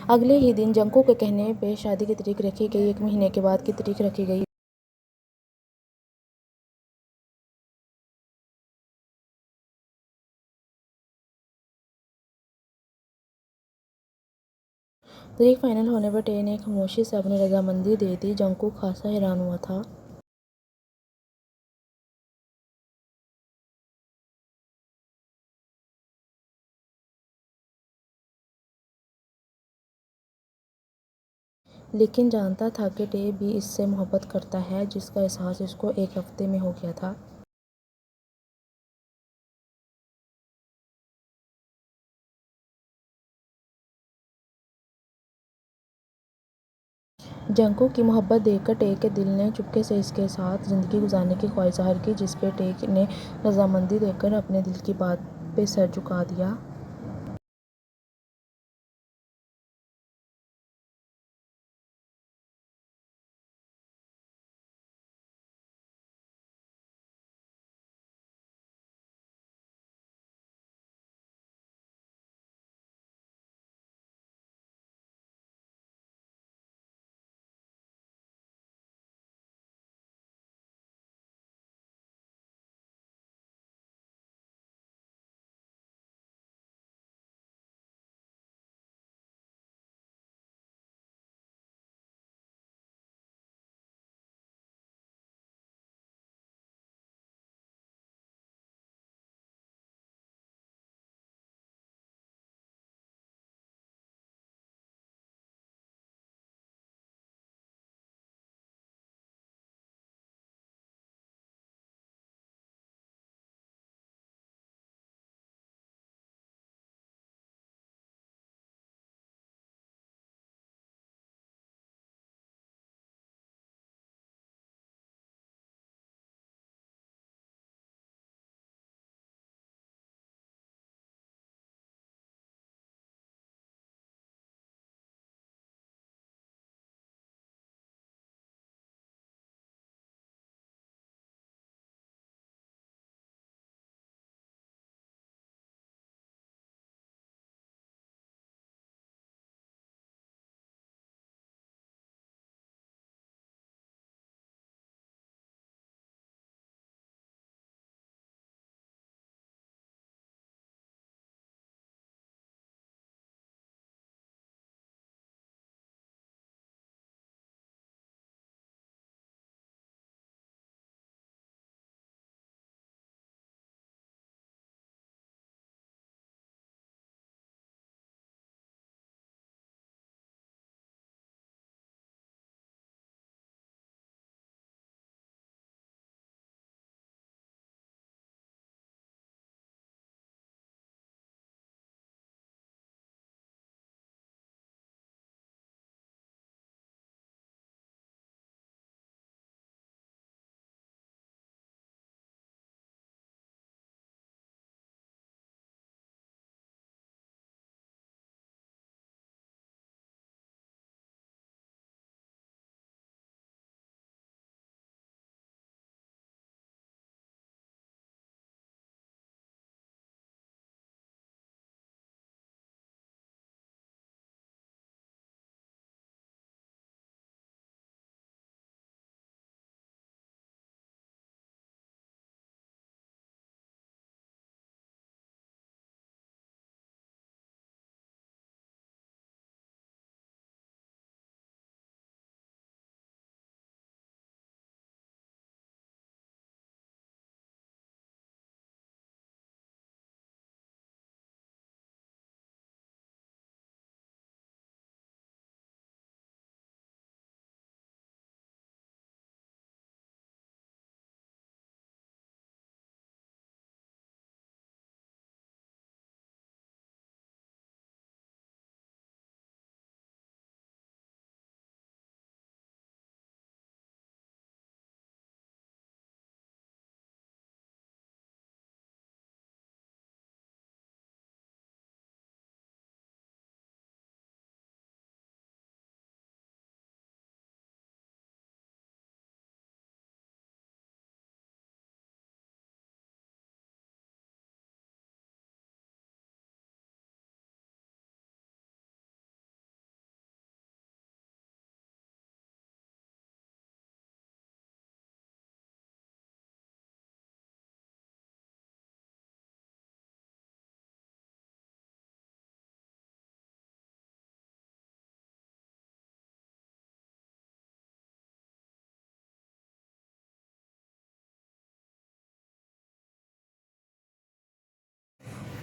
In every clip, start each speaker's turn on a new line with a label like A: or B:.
A: اگلے ہی دن جنکو کے کہنے پہ شادی کی تاریخ رکھی گئی۔ 1 مہینے کے بعد کی تاریخ رکھی گئی۔ تاریخ فائنل ہونے پر ٹے نے خاموشی سے اپنی رضامندی دے دی۔ جنکو خاصا حیران ہوا تھا۔ لیکن جانتا تھا کہ ٹے بھی اس سے محبت کرتا ہے، جس کا احساس اس کو 1 ہفتے میں ہو گیا تھا۔ جنکو کی محبت دیکھ کر ٹے کے دل نے چپکے سے اس کے ساتھ زندگی گزارنے کی خواہش ظاہر کی، جس پہ ٹے نے رضامندی دے کر اپنے دل کی بات پہ سر جھکا دیا۔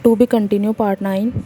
A: To be continue, part 9.